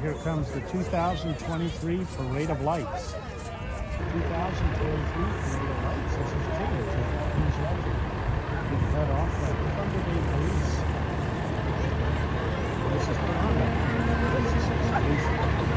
Here comes the 2023 Parade of Lights. 2023 Parade of Lights. This is tickets at Queen's Legend. Being cut off by Thunder Bay Police. This is Toronto. This is exclusive.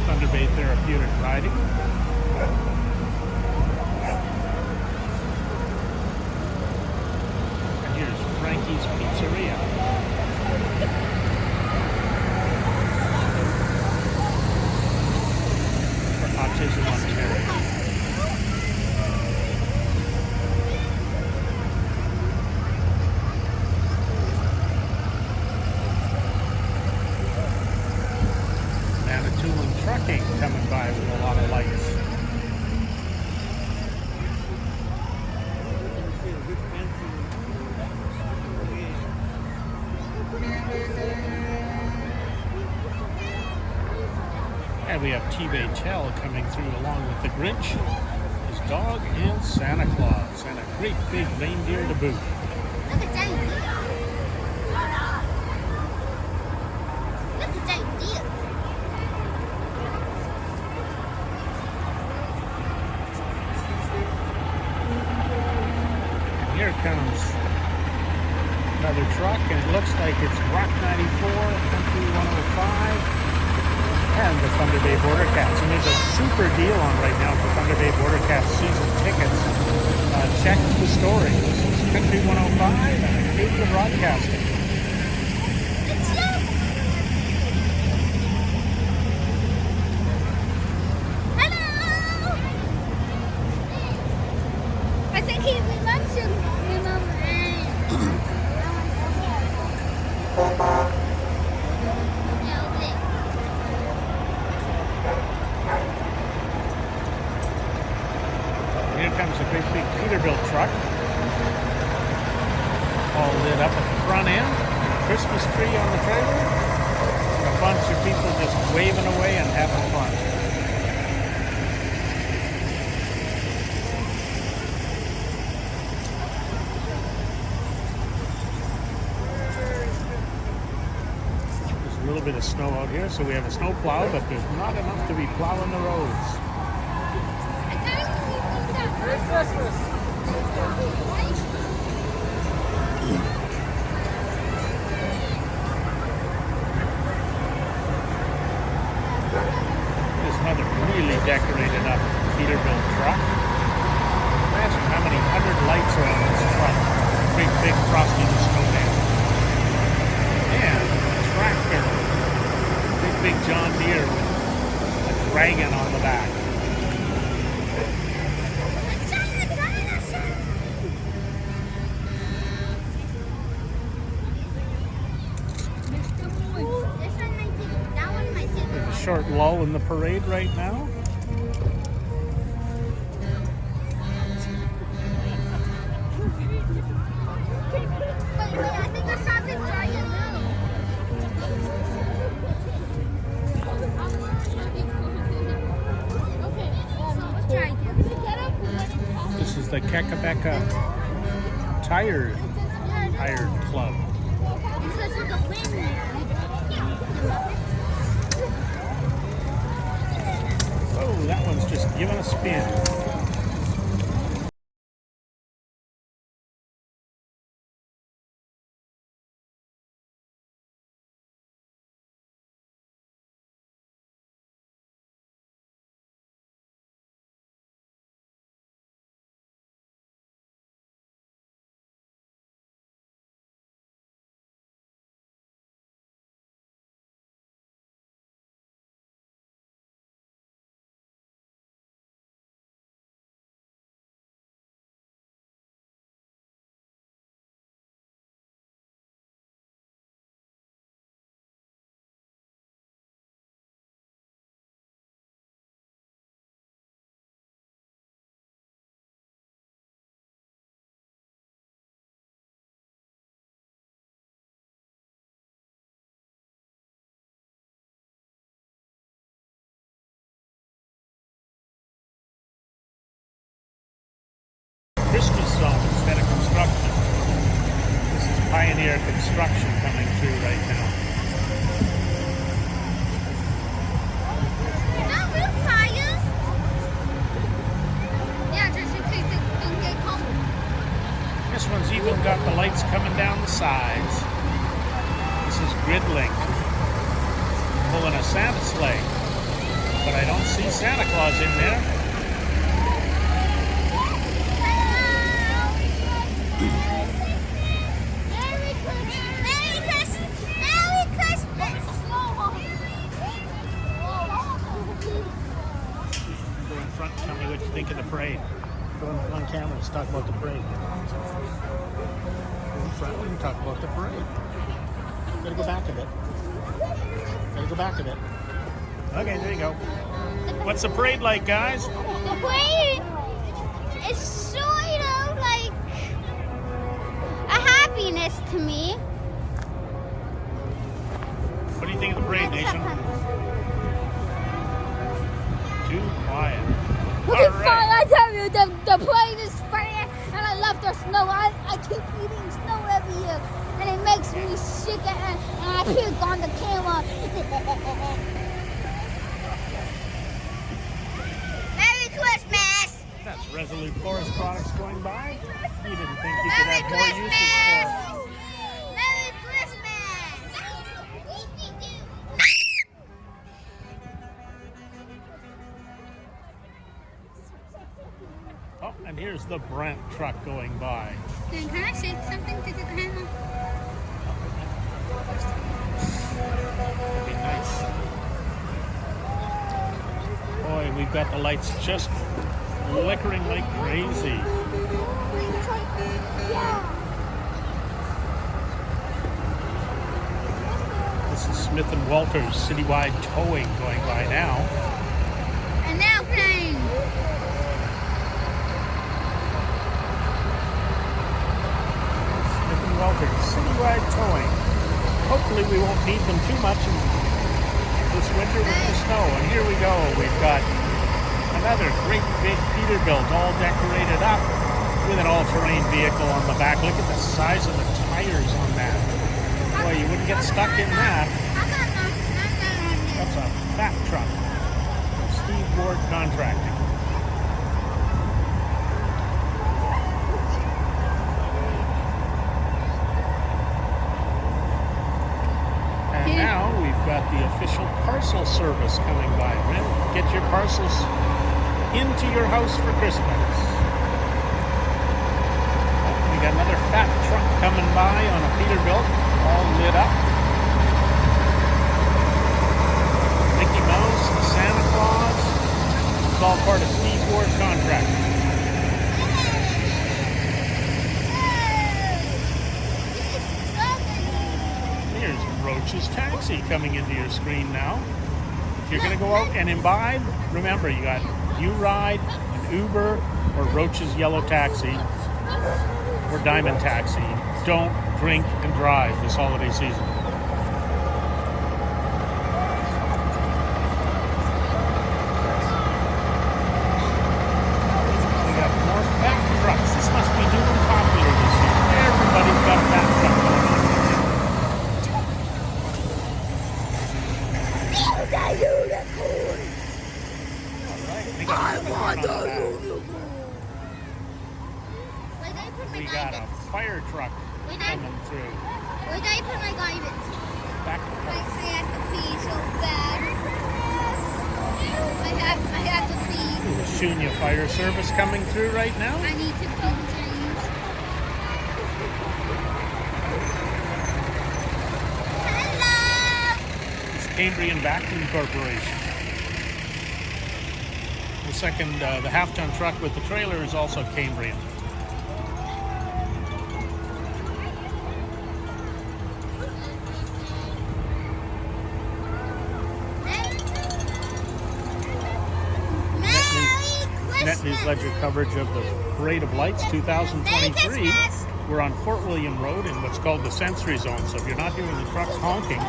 Thunder Bay Therapeutic Riding. And here's Frankie's Pizzeria. For Autism Ontario. Manitoulin Trucking coming by with a lot of lights. And we have T-Bay-Chell coming through along with the Grinch, his dog, and Santa Claus, and a great big reindeer to boot. Look at that deer. Look at that deer. Here comes another truck, and it looks like it's Rock 94, Country 105, and the Thunder Bay Border Cats. And there's a super deal on right now for Thunder Bay Border Cats season tickets. Check the story. This is Country 105 and Acadia Broadcasting. It's you. Hello. I think he wants to remember. Here comes a great big Peterbilt truck. All lit up at the front end. A Christmas tree on the trailer. A bunch of people just waving away and having fun. There's a little bit of snow out here, so we have a snow plow, but there's not enough to be plowing the roads. Merry Christmas. There's another really decorated up Peterbilt truck. Imagine how many hundred lights are on this truck. Big, big Frosty the Snowman. And a tractor. Big John Deere with a dragon on the back. There's a short lull in the parade right now. I think I saw the dragon move. This is the Kekabeka Tire Club. Oh, that one's just giving a spin. Christmas zone instead of construction. This is Pioneer Construction coming through right now. Is that real fire? Yeah, just in case it don't get cold. This one's even got the lights coming down the sides. This is Gridlink pulling a Santa sleigh, but I don't see Santa Claus in there. Merry Christmas! Merry Christmas! Merry Christmas! Go in front and tell me what you think of the parade. Go on camera, let's talk about the parade. Go in front and talk about the parade. Gotta go back a bit. Gotta go back a bit. Okay, there you go. What's the parade like, guys? The parade is sort of like a happiness to me. What do you think of the parade, Nation? Too quiet. Okay, All fine, right. I tell you, the parade is fun, and I love the snow. I keep eating snow every year, and it makes me sick, and I puke on the camera. Merry Christmas! That's Resolute Forest Products going by. You didn't think you could Merry have more uses for Christmas! Merry Christmas! Oh, and here's the Brent truck going by. Then can I say something to the camera? That'd be nice. Boy, we've got the lights just flickering like crazy. Yeah. This is Smith & Walters Citywide Towing going by now. And now playing. Smith & Walters Citywide Towing. Hopefully we won't need them too much this winter with the snow. And here we go. We've got another great big Peterbilt all decorated up with an all-terrain vehicle on the back. Look at the size of the tires on that. Boy, you wouldn't get stuck in that. That's a fat truck from Steve Ward Contracting. And now we've got the official parcel service coming by. Get your parcels into your house for Christmas. We got another fat truck coming by on a Peterbilt, all lit up. Mickey Mouse, Santa Claus. It's all part of Steve Ward Contracting. Here's Roach's Taxi coming into your screen now. If you're going to go out and imbibe, remember you got U-Ride, an Uber, or Roach's Yellow Taxi, or Diamond Taxi. Don't drink and drive this holiday season. We got more fat trucks. This must be new and popular this year. Everybody's got a fat truck going on. We got a fire truck coming through. Where did I put my garbage? Back I have to pee so bad. I have to pee. the Shunya Fire Service coming through right now. I need to pee, James. Hello! It's Cambrian Vacuum Corporation. The second, the half-ton truck with the trailer is also Cambrian. Net News Ledger coverage of the Parade of Lights 2023. We're on Fort William Road in what's called the Sensory Zone. So if you're not hearing the trucks honking,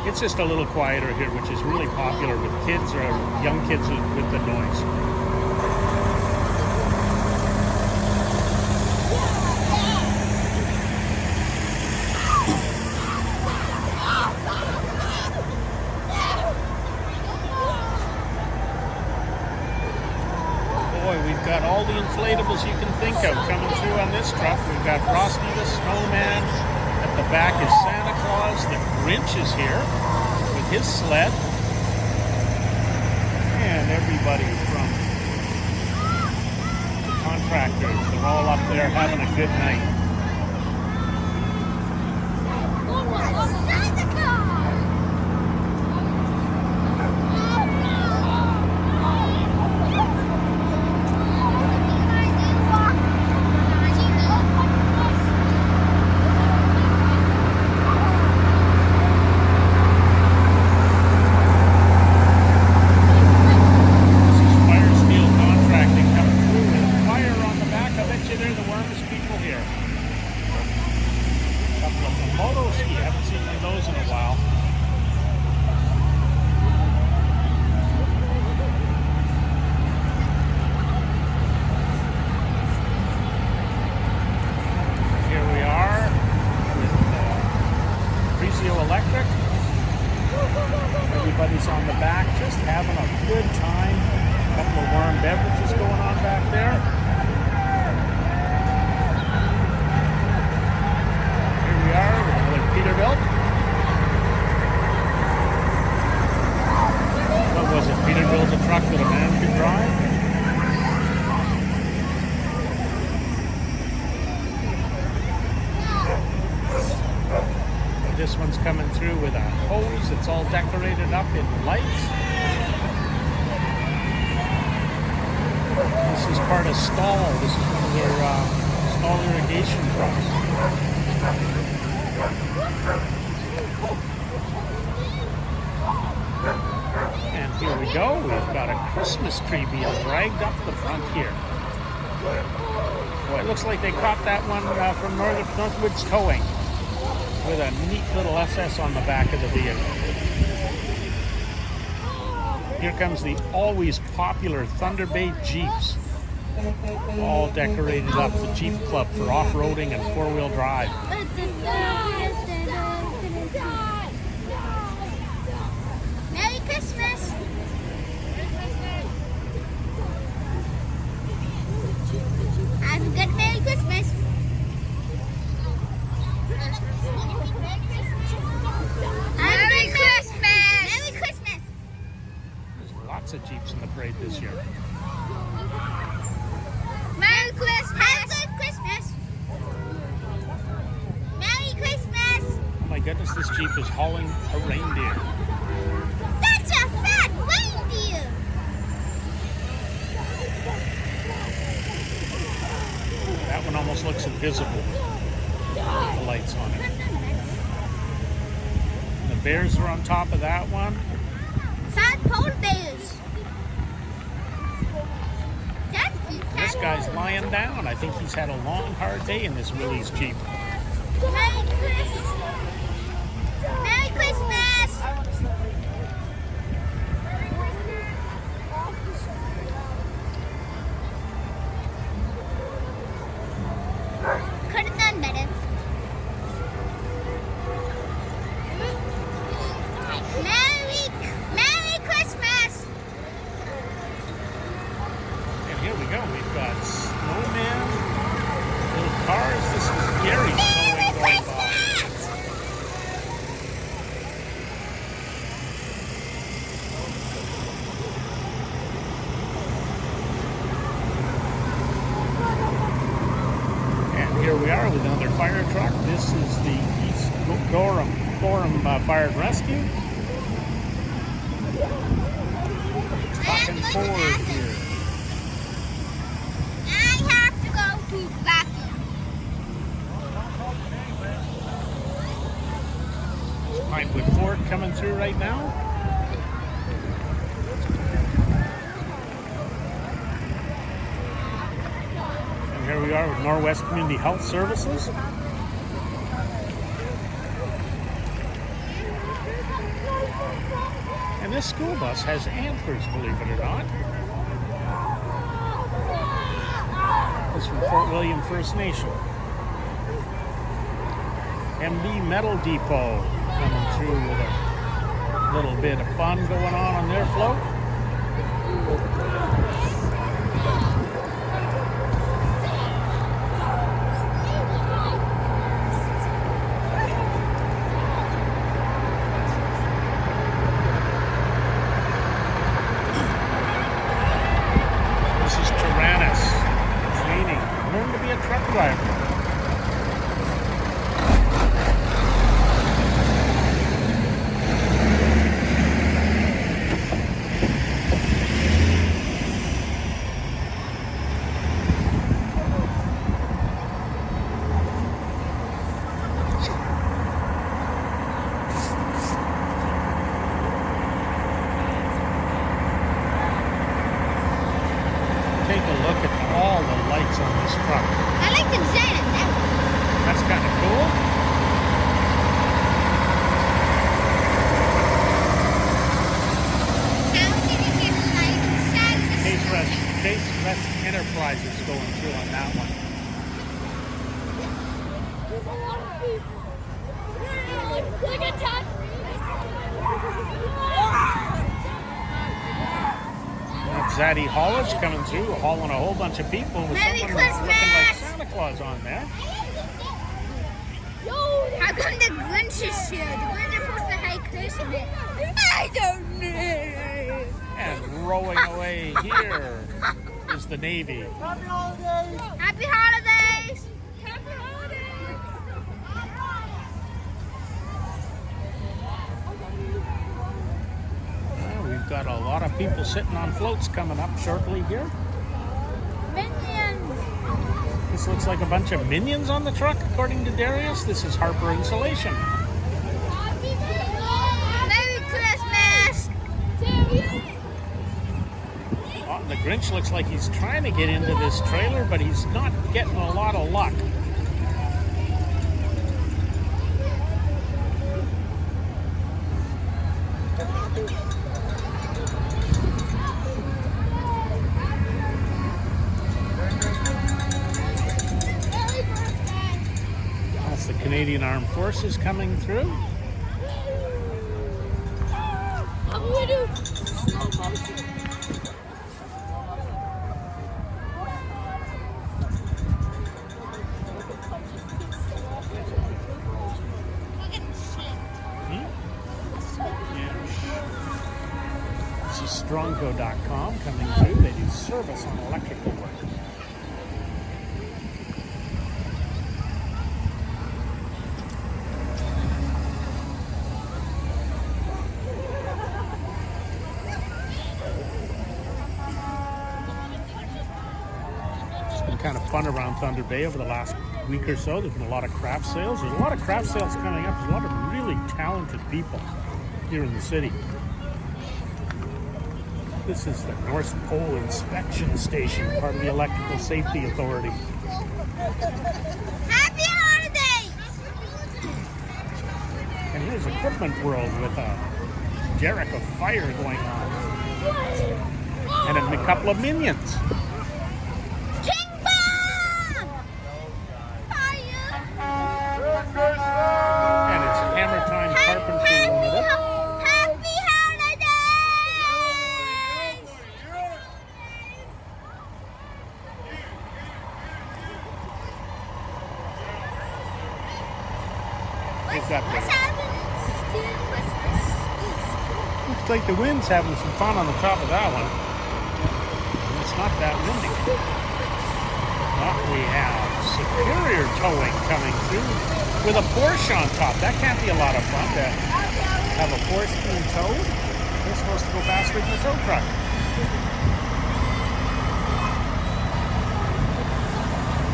it's just a little quieter here, which is really popular with kids or young kids with the noise. heroes you can think of coming through on this truck. We've got Frosty the Snowman. At the back is Santa Claus. The Grinch is here with his sled. And everybody from the contractors, they're all up there having a good night. Electric. Everybody's on the back just having a good time. A couple of warm beverages going on back there. Here we are with another Peterbilt. What was it? Peterbilt's a truck that a man could drive? This one's coming through with a hose. It's all decorated up in lights. This is part of Stall. This is one of their Stall irrigation trucks. And here we go. We've got a Christmas tree being dragged up the front here. Boy, it looks like they caught that one from Northwoods Towing, with a neat little SS on the back of the vehicle. Here comes the always popular Thunder Bay Jeeps, all decorated up, the Jeep Club for off-roading and four-wheel drive. Merry Christmas! Have a good Merry Christmas! Merry Christmas! Merry Christmas! There's lots of Jeeps in the parade this year. Merry Christmas! Have a good Christmas! Merry Christmas! Oh my goodness, this Jeep is hauling a reindeer. That's a fat reindeer! That one almost looks invisible. The lights on it. The bears are on top of that one. Fat polar bears! This guy's lying down. I think he's had a long, hard day in this Willys Jeep. Merry Christmas! Merry Christmas! Could have done better. Merry Christmas! And here we go. We've got snowmen, little cars. This is Gary Merry snowing going by. Christmas! And here we are with another fire truck. This is the East Gorham Fire and Rescue. Talking forward here. I have to go to vacuum. Pinewood Ford coming through right now. And here we are with Norwest Community Health Services. And this school bus has antlers, believe it or not. This is from Fort William First Nation. MB Metal Depot coming through with a little bit of fun going on their float. driver. Take a look at all the lights on this truck. I like the design of that one. That's kind of cool. How did it get light inside the Case Rest Enterprises going through on that one. There's a lot of people. Look at that. That's Zaddy Haulage coming through, hauling a whole bunch of people with Merry someone looking like Christmas! Santa Claus on there. How come the Grinch is here? The Grinch is supposed to hate Christmas. I don't know. And rowing away here is the Navy. Happy holidays! Happy holidays! Well, we've got a lot of people sitting on floats coming up shortly here. Minions! This looks like a bunch of minions on the truck, according to Darius. This is Harper Insulation. Merry Christmas! Oh, the Grinch looks like he's trying to get into this trailer, but he's not getting a lot of luck. That's the Canadian Armed Forces coming through. I'm gonna do slow motion. This is Strongco.com coming through. They do service on electrical work. It's been kind of fun around Thunder Bay over the last week or so. There's been a lot of craft sales. There's a lot of craft sales coming up. There's a lot of really talented people here in the city. This is the North Pole Inspection Station, part of the Electrical Safety Authority. Happy holidays! And here's Equipment World with a derrick of fire going on. And a couple of minions. King Bomb! Fire! And it's Hammer Time Carpentry Limited. Happy holidays! They've got What's the, happening? What's this? looks like the wind's having some fun on the top of that one. And it's not that windy. But we have Superior Towing coming through with a Porsche on top. That can't be a lot of fun to have a Porsche being towed. They're supposed to go faster than the tow truck.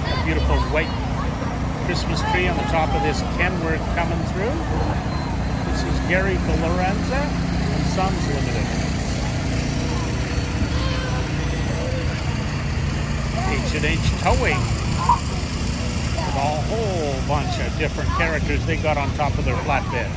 A beautiful white Christmas tree on the top of this Kenworth coming through. This is Gary Lorenza and Sons Limited. H&H Towing with a whole bunch of different characters they got on top of their flatbed.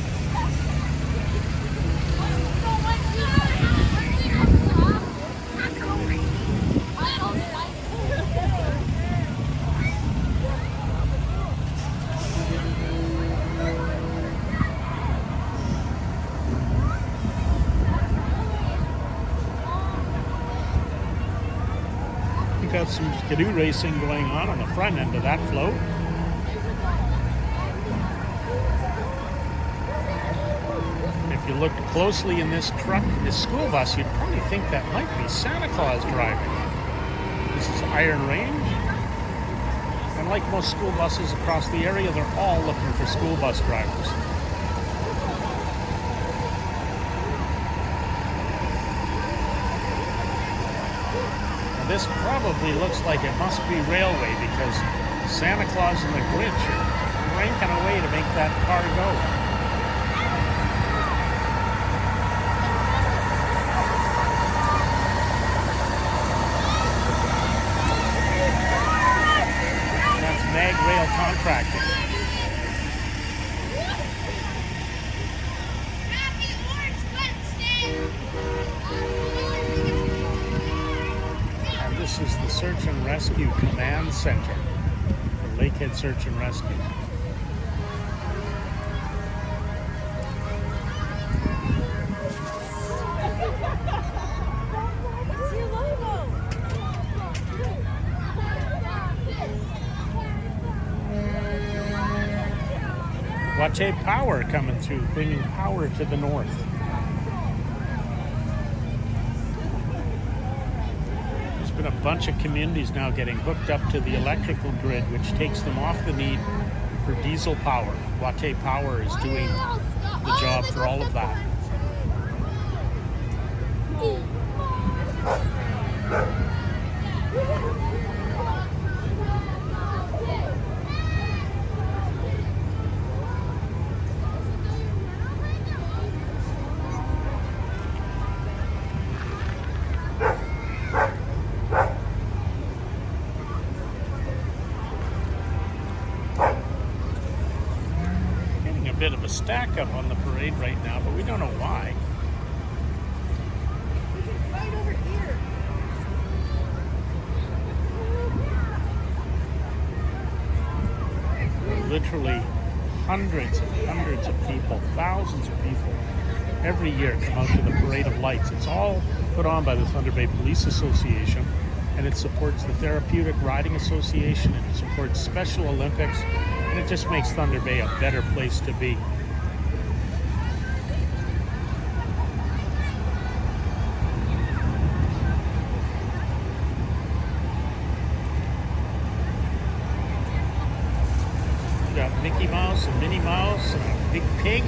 You got some skidoo racing going on the front end of that float. If you look closely in this truck, this school bus, you'd probably think that might be Santa Claus driving. This is Iron Range. And And like most school buses across the area, they're all looking for school bus drivers. Now, this probably looks like it must be railway because Santa Claus and the Grinch are cranking away to make that car go. Mag Rail Contracting. And this is the Search and Rescue Command Center for Lakehead Search and Rescue. Watay Power coming through, bringing power to the north. There's been a bunch of communities now getting hooked up to the electrical grid, which takes them off the need for diesel power. Watay Power is doing the job for all of that. Bit of a stack up on the parade right now, but we don't know why. Right over here. Literally hundreds and hundreds of people, thousands of people every year come out to the Parade of Lights. It's all put on by the Thunder Bay Police Association, and it supports the Therapeutic Riding Association, and it supports Special Olympics, and it just makes Thunder Bay a better place to be. We got Mickey Mouse and Minnie Mouse and a big pig.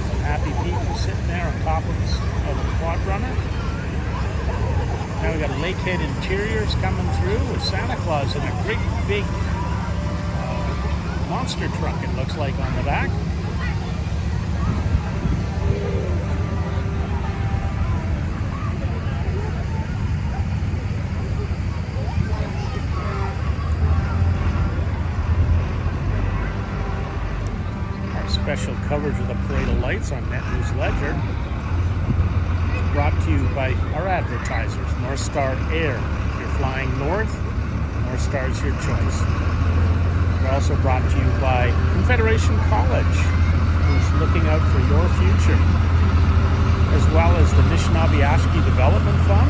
Some happy people sitting there on top of a quad runner. Now we got Lakehead Interiors coming through with Santa Claus in a great big monster truck, it looks like, on the back. Our special coverage of the Parade of Lights on Net News Ledger is brought to you by our advertisers, North Star Air. If you're flying north, North Star is your choice. We're also brought to you by Confederation College, who's looking out for your future, as well as the Anishinaabe-Ashki Development Fund,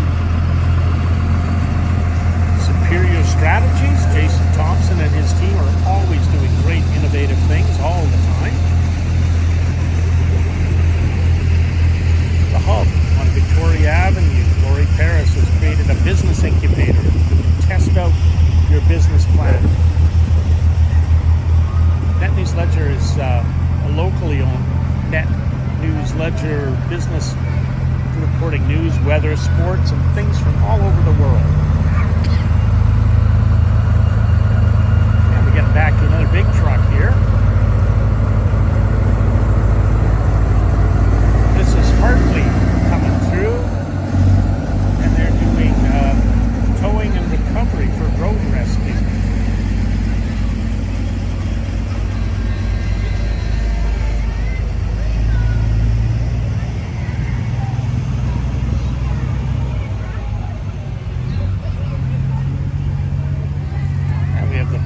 Superior Strategies. Jason Thompson and his team are always doing great, innovative things all the time. The Hub on Victoria Avenue. Lori Paris has created a business incubator to test out your business plan. Net News Ledger is a locally owned Net News Ledger business reporting news, weather, sports, and things from all over the world. And we get back to another big truck here. This is Hartley coming through, and they're doing towing and recovery for road rescue.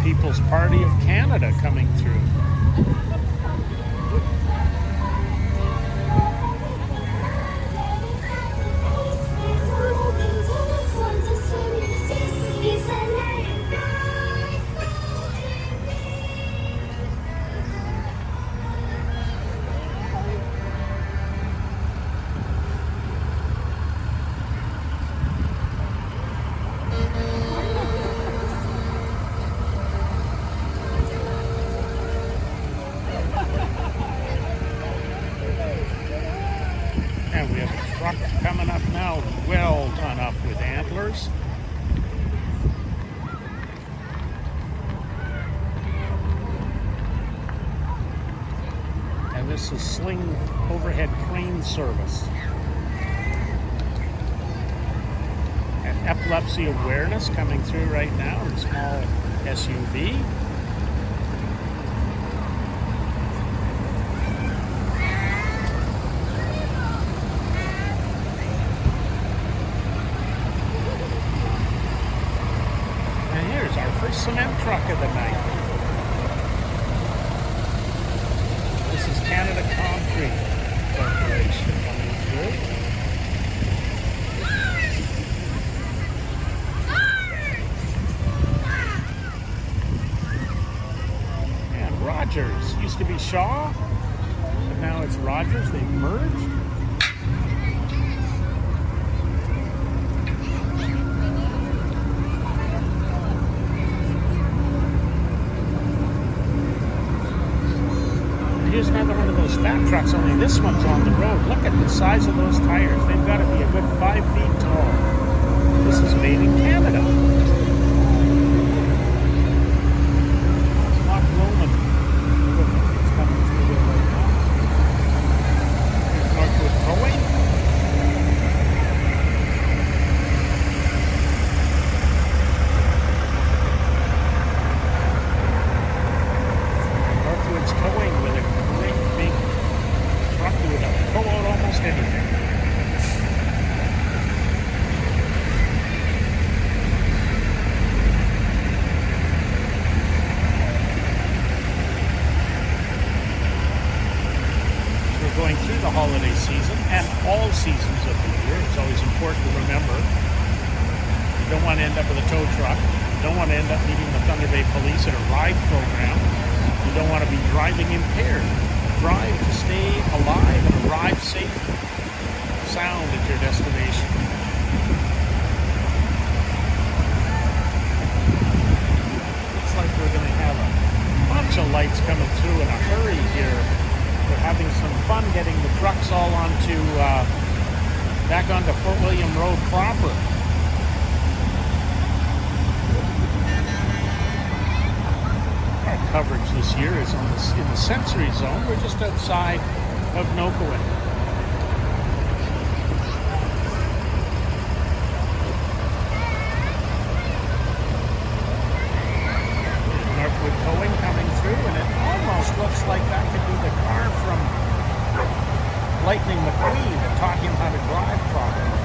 People's Party of Canada coming through. This is Sling Overhead Crane Service. And epilepsy awareness coming through right now in a small SUV. And here's our first cement truck of the night. This is Canada Concrete Corporation coming through. And Rogers. Used to be Shaw, but now it's Rogers. They've merged. Here's another one of those fat trucks, only this one's on the road. Look at the size of those tires. They've got to be a good 5 feet tall. This is made in Canada. It's Loch Lomond equipment that's coming through there right now. Here's Northwood Towing. Northwood's Towing with a great big truck that would tow out almost anything. We're going through the holiday season and all seasons of the year. It's always important to remember you don't want to end up with a tow truck. You don't want to end up meeting the Thunder Bay Police at a ride program. You don't want to be driving impaired. Drive to stay alive and arrive safe, sound at your destination. Looks like we're going to have a bunch of lights coming through in a hurry here. We're having some fun getting the trucks all onto back onto Fort William Road proper. Our coverage this year is in the sensory zone. We're just outside of Nokowen. Northwood Towing coming through, and it almost looks like that could be the car from Lightning McQueen that taught him how to drive properly.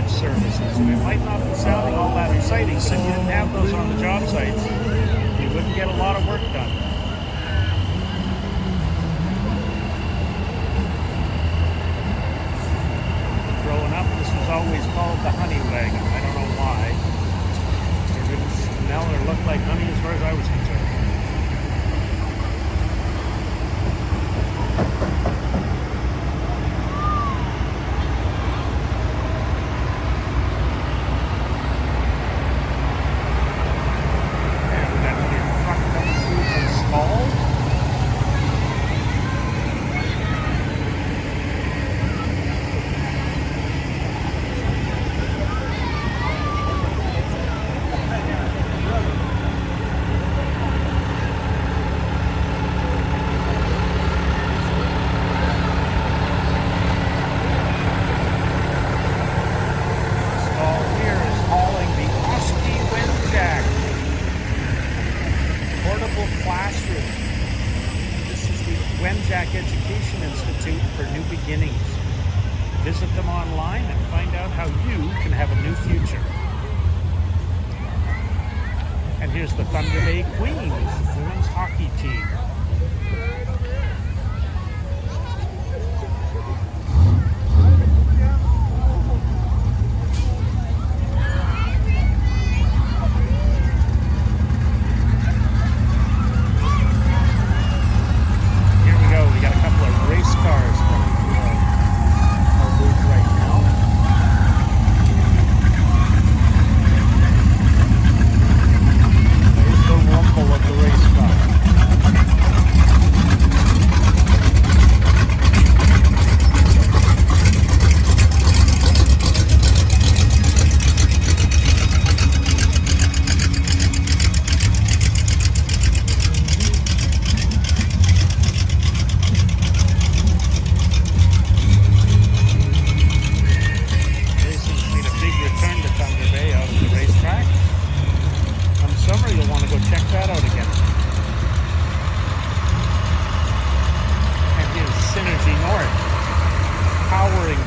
Services, and it might not be sounding all that exciting, but if you didn't have those on the job sites, you wouldn't get a lot of work done. Growing up, this was always called the honey wagon. I don't know why. It didn't smell or look like honey as far as I was concerned. visit them online and find out how you can have a new future. And here's the Thunder Bay Queens women's hockey team.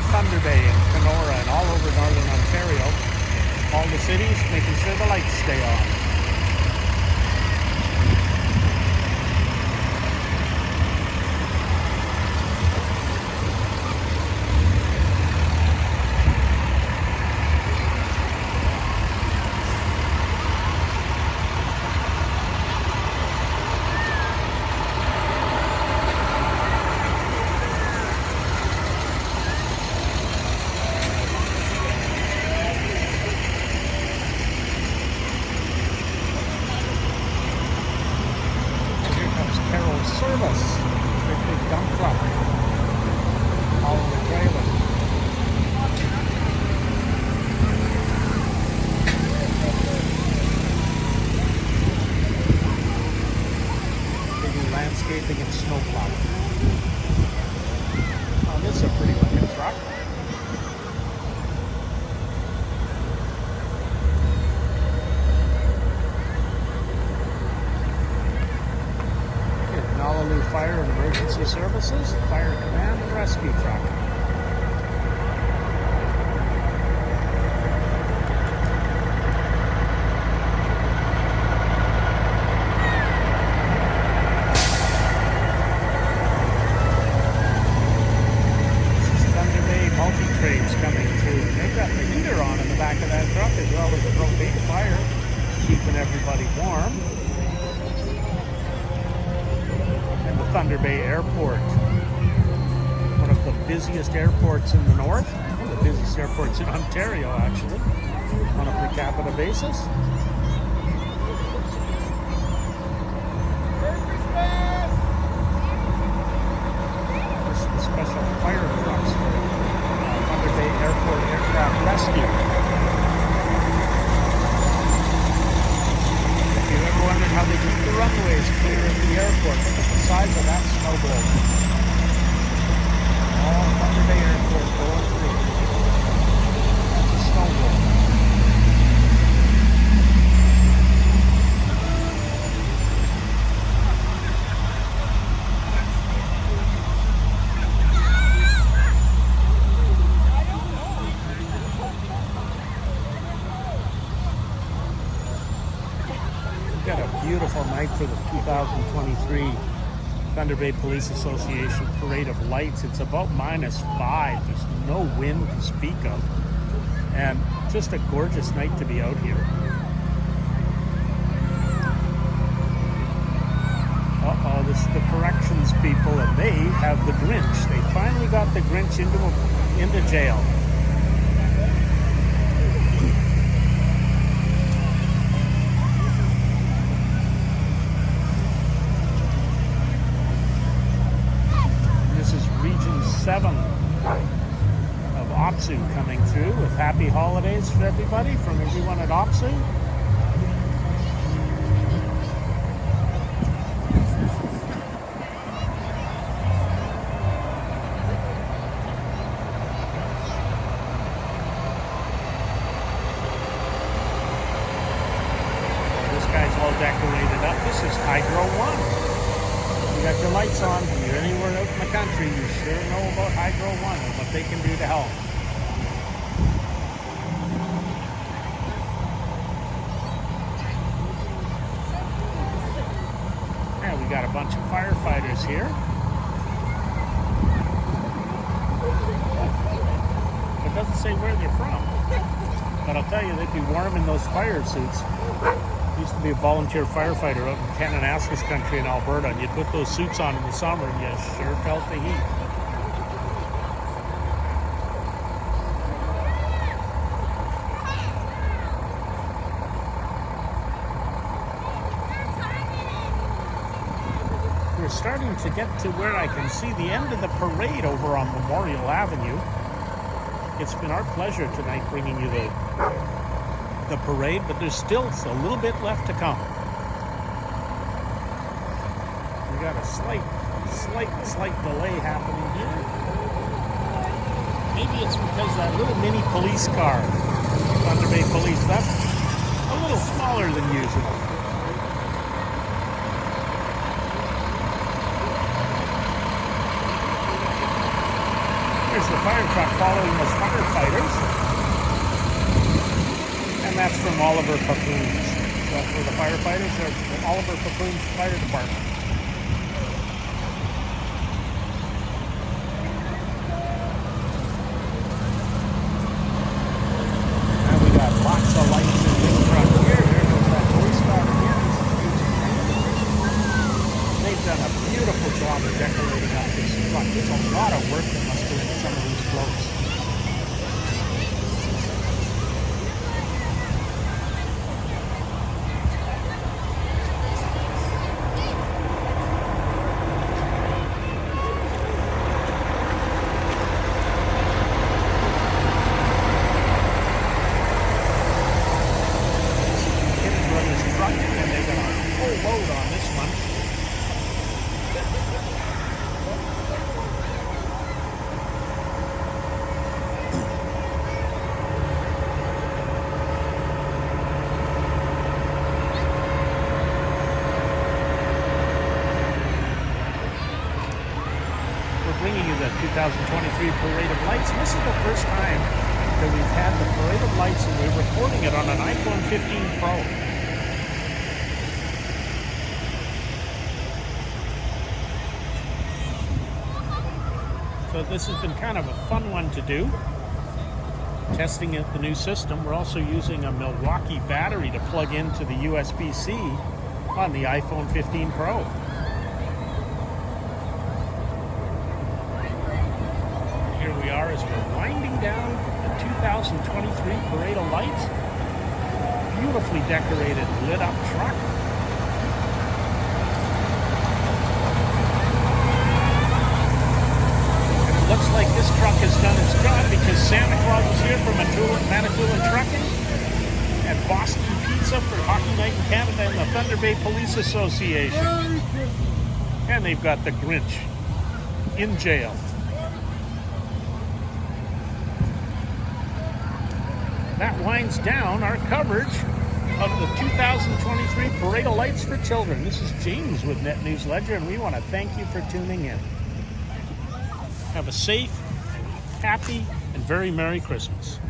Thunder Bay and Kenora and all over northern Ontario, all the cities, making sure the lights stay on. Service, big dump truck, all in the trailer. They do landscaping and snow plowing. Oh, this is a pretty looking truck. Honolulu Fire and Emergency Services, Fire Command and Rescue Truck. This is Thunder Bay Multi-Trades coming through. They've got the heater on in the back of that truck as well as a propane fire, keeping everybody warm. Thunder Bay Airport, one of the busiest airports in the north, one of the busiest airports in Ontario actually, on a per capita basis. This is the special fire trucks for Thunder Bay Airport Aircraft Rescue. If you ever wondered how they keep the runways clear of the airport, look at the size of that snowball. All Thunder Bay Airport going through. That's a snowball. We've got a beautiful night for the 2023 Thunder Bay Police Association Parade of Lights. It's about -5. There's no wind to speak of. And just a gorgeous night to be out here. Uh-oh, this is the corrections people, and they have the Grinch. They finally got the Grinch into jail. Region 7 of OPSEU coming through with happy holidays for everybody from everyone at OPSEU. This guy's all decorated up. This is Hydro One. you got your lights on and you're anywhere out in the country, you sure know about Hydro One and what they can do to help. And we got a bunch of firefighters here. It doesn't say where they're from, but I'll tell you, they'd be warm in those fire suits. Used to be a volunteer firefighter out in Kananaskis country in Alberta, and you'd put those suits on in the summer and you sure felt the heat. We're starting to get to where I can see the end of the parade over on Memorial Avenue. It's been our pleasure tonight bringing you the parade, but there's still a little bit left to come. We got a slight delay happening here. Maybe it's because that little mini police car, Thunder Bay Police, that's a little smaller than usual. There's the fire truck following those firefighters. And that's from Oliver Papoons. So for the firefighters, they're the Oliver Papoons Fire Department. And we got lots of lights in this truck here. There goes that police car again. They've done a beautiful job of decorating up this truck. There's a lot of work that must go into some of these floats. Bringing you the 2023 Parade of Lights. And this is the first time that we've had the Parade of Lights and we're recording it on an iPhone 15 Pro. So this has been kind of a fun one to do. Testing out the new system. We're also using a Milwaukee battery to plug into the USB-C on the iPhone 15 Pro. We are as we're winding down the 2023 Parade of Lights. Beautifully decorated, lit up truck. And it looks like this truck has done its job because Santa Claus is here for Manitoulin Trucking and Boston Pizza for Hockey Night in Canada and the Thunder Bay Police Association. And they've got the Grinch in jail. That winds down our coverage of the 2023 Parade of Lights for Children. This is James with Net News Ledger, and we want to thank you for tuning in. Have a safe, happy, and very Merry Christmas.